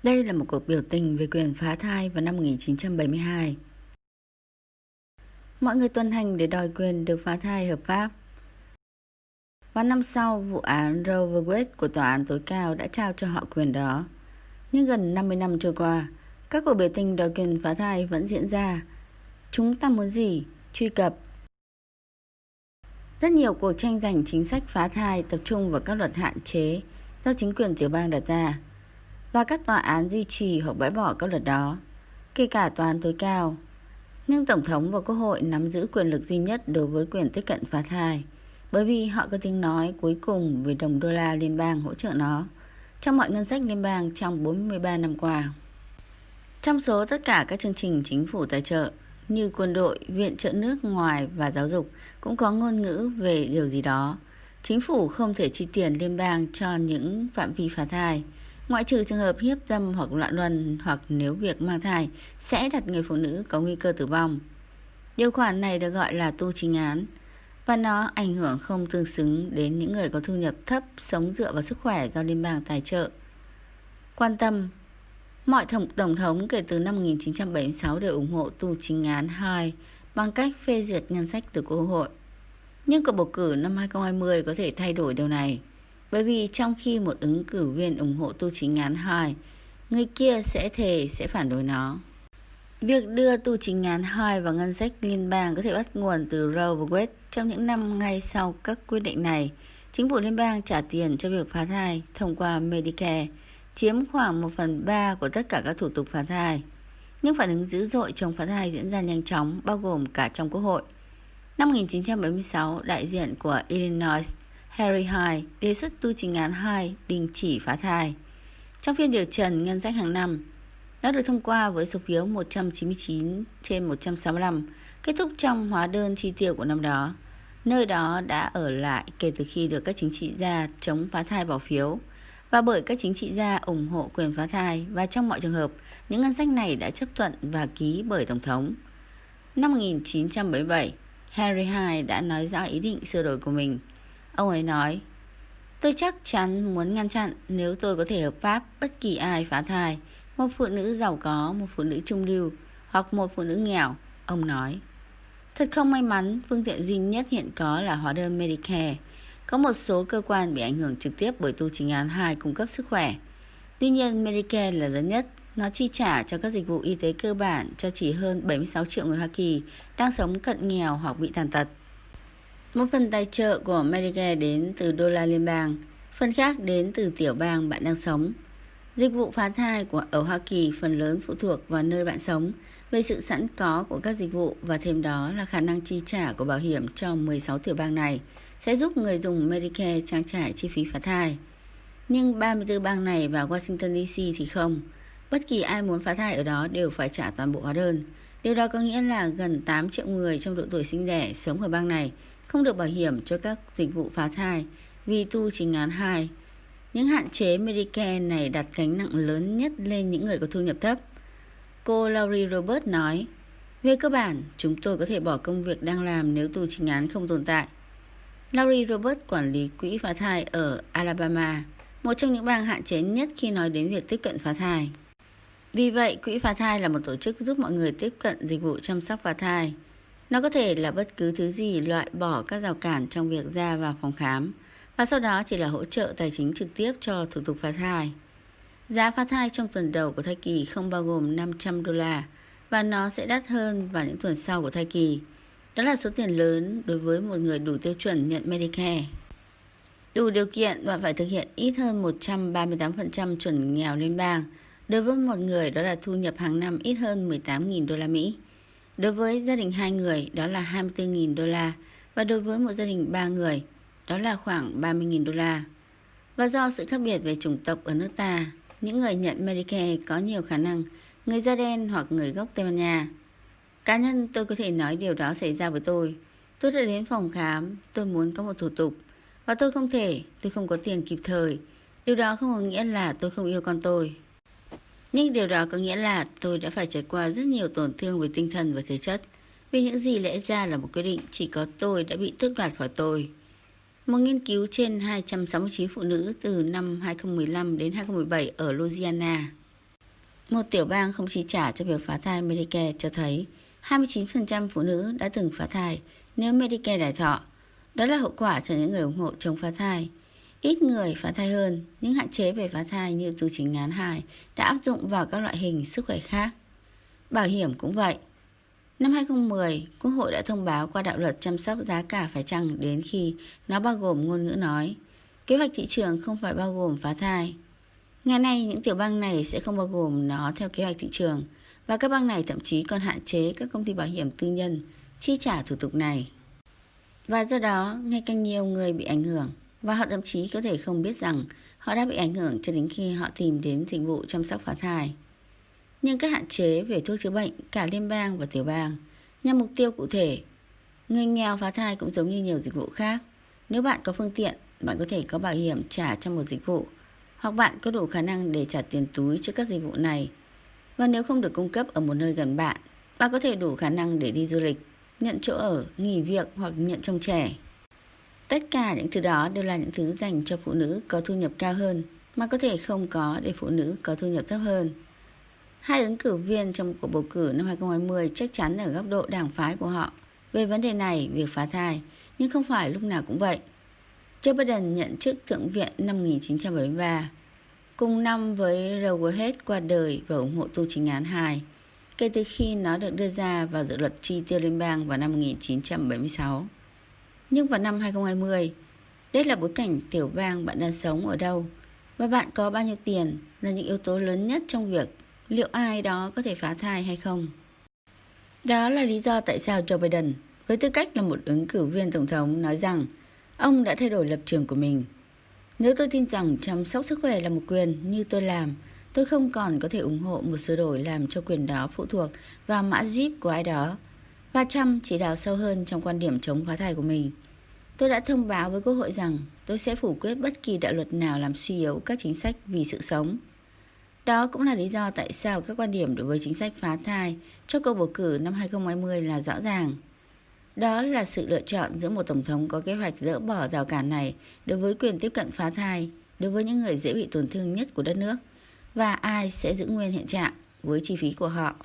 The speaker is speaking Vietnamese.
Đây là một cuộc biểu tình về quyền phá thai vào năm 1972. Mọi người tuần hành để đòi quyền được phá thai hợp pháp. Và năm sau, vụ án Roe v. Wade của Tòa án tối cao đã trao cho họ quyền đó. Nhưng gần 50 năm trôi qua, các cuộc biểu tình đòi quyền phá thai vẫn diễn ra. Chúng ta muốn gì? Truy cập. Rất nhiều cuộc tranh giành chính sách phá thai tập trung vào các luật hạn chế do chính quyền tiểu bang đặt ra, và các tòa án duy trì hoặc bãi bỏ các luật đó, kể cả tòa án tối cao. Nhưng Tổng thống và Quốc hội nắm giữ quyền lực duy nhất đối với quyền tiếp cận phá thai, bởi vì họ có tiếng nói cuối cùng về đồng đô la liên bang hỗ trợ nó trong mọi ngân sách liên bang trong 43 năm qua. Trong số tất cả các chương trình chính phủ tài trợ, như quân đội, viện trợ nước ngoài và giáo dục, cũng có ngôn ngữ về điều gì đó. Chính phủ không thể chi tiền liên bang cho những phạm vi phá thai, ngoại trừ trường hợp hiếp dâm hoặc loạn luân, hoặc nếu việc mang thai sẽ đặt người phụ nữ có nguy cơ tử vong. Điều khoản này được gọi là tu chính án, và nó ảnh hưởng không tương xứng đến những người có thu nhập thấp sống dựa vào sức khỏe do liên bang tài trợ. Quan tâm. Mọi tổng thống kể từ năm 1976 đều ủng hộ tu chính án 2 bằng cách phê duyệt ngân sách từ Quốc hội. Nhưng cuộc bầu cử năm 2020 có thể thay đổi điều này, bởi vì trong khi một ứng cử viên ủng hộ tu chính án 2, người kia sẽ thề sẽ phản đối nó. Việc đưa tu chính án 2 vào ngân sách liên bang có thể bắt nguồn từ Roe v. Wade. Trong những năm ngay sau các quyết định này, chính phủ liên bang trả tiền cho việc phá thai thông qua Medicare, chiếm khoảng 1/3 của tất cả các thủ tục phá thai. Nhưng phản ứng dữ dội chống phá thai diễn ra nhanh chóng, bao gồm cả trong Quốc hội. Năm 1976, đại diện của Illinois, Harry Hyde, đề xuất tu chính án 2 đình chỉ phá thai. Trong phiên điều trần ngân sách hàng năm, nó được thông qua với số phiếu 199 trên 165, kết thúc trong hóa đơn chi tiêu của năm đó. Nơi đó đã ở lại kể từ khi được các chính trị gia chống phá thai bỏ phiếu, và bởi các chính trị gia ủng hộ quyền phá thai, và trong mọi trường hợp, những ngân sách này đã chấp thuận và ký bởi Tổng thống. Năm 1977, Harry Hyde đã nói rõ ý định sửa đổi của mình. Ông ấy nói, tôi chắc chắn muốn ngăn chặn nếu tôi có thể hợp pháp bất kỳ ai phá thai, một phụ nữ giàu có, một phụ nữ trung lưu, hoặc một phụ nữ nghèo, ông nói. Thật không may mắn, phương tiện duy nhất hiện có là hóa đơn Medicare. Có một số cơ quan bị ảnh hưởng trực tiếp bởi tu chính án 2 cung cấp sức khỏe. Tuy nhiên, Medicare là lớn nhất. Nó chi trả cho các dịch vụ y tế cơ bản cho chỉ hơn 76 triệu người Hoa Kỳ đang sống cận nghèo hoặc bị tàn tật. Một phần tài trợ của Medicare đến từ đô la liên bang, phần khác đến từ tiểu bang bạn đang sống. Dịch vụ phá thai ở Hoa Kỳ phần lớn phụ thuộc vào nơi bạn sống, về sự sẵn có của các dịch vụ, và thêm đó là khả năng chi trả của bảo hiểm cho 16 tiểu bang này sẽ giúp người dùng Medicare trang trải chi phí phá thai. Nhưng 34 bang này và Washington DC thì không. Bất kỳ ai muốn phá thai ở đó đều phải trả toàn bộ hóa đơn. Điều đó có nghĩa là gần 8 triệu người trong độ tuổi sinh đẻ sống ở bang này không được bảo hiểm cho các dịch vụ phá thai vì tu chính án 2. Những hạn chế Medicare này đặt gánh nặng lớn nhất lên những người có thu nhập thấp. Cô Laurie Roberts nói, về cơ bản, chúng tôi có thể bỏ công việc đang làm nếu tu chính án không tồn tại. Laurie Roberts quản lý quỹ phá thai ở Alabama, một trong những bang hạn chế nhất khi nói đến việc tiếp cận phá thai. Vì vậy, quỹ phá thai là một tổ chức giúp mọi người tiếp cận dịch vụ chăm sóc phá thai. Nó có thể là bất cứ thứ gì loại bỏ các rào cản trong việc ra vào phòng khám, và sau đó chỉ là hỗ trợ tài chính trực tiếp cho thủ tục phá thai. Giá phá thai trong tuần đầu của thai kỳ không bao gồm $500, và nó sẽ đắt hơn vào những tuần sau của thai kỳ. Đó là số tiền lớn đối với một người đủ tiêu chuẩn nhận Medicare. Đủ điều kiện, bạn phải thực hiện ít hơn 138% chuẩn nghèo liên bang. Đối với một người, đó là thu nhập hàng năm ít hơn $18.000. Đối với gia đình 2 người, đó là $24.000. Và đối với một gia đình 3 người, đó là khoảng $30.000. Và do sự khác biệt về chủng tộc ở nước ta, những người nhận Medicare có nhiều khả năng người da đen hoặc người gốc Tây Ban Nha. Cá nhân tôi có thể nói điều đó xảy ra với tôi. Tôi đã đến phòng khám, tôi muốn có một thủ tục, và tôi không có tiền kịp thời. Điều đó không có nghĩa là tôi không yêu con tôi. Nhưng điều đó có nghĩa là tôi đã phải trải qua rất nhiều tổn thương về tinh thần và thể chất, vì những gì lẽ ra là một quyết định chỉ có tôi đã bị tước đoạt khỏi tôi. Một nghiên cứu trên 269 phụ nữ từ năm 2015 đến 2017 ở Louisiana Một tiểu bang không chi trả cho việc phá thai Medicare cho thấy 29% phụ nữ đã từng phá thai nếu Medicare đài thọ. Đó là hậu quả cho những người ủng hộ chống phá thai. Ít người phá thai hơn, những hạn chế về phá thai như tu chính án 2 đã áp dụng vào các loại hình sức khỏe khác. Bảo hiểm cũng vậy. Năm 2010, Quốc hội đã thông báo qua đạo luật chăm sóc giá cả phải chăng đến khi nó bao gồm ngôn ngữ nói. Kế hoạch thị trường không phải bao gồm phá thai. Ngày nay, những tiểu bang này sẽ không bao gồm nó theo kế hoạch thị trường, và các bang này thậm chí còn hạn chế các công ty bảo hiểm tư nhân chi trả thủ tục này. Và do đó, ngày càng nhiều người bị ảnh hưởng, và họ thậm chí có thể không biết rằng họ đã bị ảnh hưởng cho đến khi họ tìm đến dịch vụ chăm sóc phá thai. Nhưng các hạn chế về thuốc chữa bệnh cả liên bang và tiểu bang nhằm mục tiêu cụ thể. Người nghèo phá thai cũng giống như nhiều dịch vụ khác. Nếu bạn có phương tiện, bạn có thể có bảo hiểm trả cho một dịch vụ, hoặc bạn có đủ khả năng để trả tiền túi cho các dịch vụ này. Và nếu không được cung cấp ở một nơi gần bạn, bạn có thể đủ khả năng để đi du lịch, nhận chỗ ở, nghỉ việc hoặc nhận trông trẻ. Tất cả những thứ đó đều là những thứ dành cho phụ nữ có thu nhập cao hơn, mà có thể không có để phụ nữ có thu nhập thấp hơn. Hai ứng cử viên trong cuộc bầu cử năm 2020 chắc chắn ở góc độ đảng phái của họ về vấn đề này, việc phá thai, nhưng không phải lúc nào cũng vậy. Joe Biden nhận chức thượng viện năm 1973, cùng năm với Roe Wade qua đời và ủng hộ tu chính án 2, kể từ khi nó được đưa ra vào dự luật chi tiêu liên bang vào năm 1976. Nhưng vào năm 2020, đây là bối cảnh tiểu bang bạn đang sống ở đâu và bạn có bao nhiêu tiền là những yếu tố lớn nhất trong việc liệu ai đó có thể phá thai hay không. Đó là lý do tại sao Joe Biden, với tư cách là một ứng cử viên tổng thống, nói rằng ông đã thay đổi lập trường của mình. Nếu tôi tin rằng chăm sóc sức khỏe là một quyền như tôi làm, tôi không còn có thể ủng hộ một sửa đổi làm cho quyền đó phụ thuộc vào mã zip của ai đó. Và Trump chỉ đào sâu hơn trong quan điểm chống phá thai của mình. Tôi đã thông báo với Quốc hội rằng tôi sẽ phủ quyết bất kỳ đạo luật nào làm suy yếu các chính sách vì sự sống. Đó cũng là lý do tại sao các quan điểm đối với chính sách phá thai cho cuộc bầu cử năm 2020 là rõ ràng. Đó là sự lựa chọn giữa một tổng thống có kế hoạch dỡ bỏ rào cản này đối với quyền tiếp cận phá thai đối với những người dễ bị tổn thương nhất của đất nước, và ai sẽ giữ nguyên hiện trạng với chi phí của họ.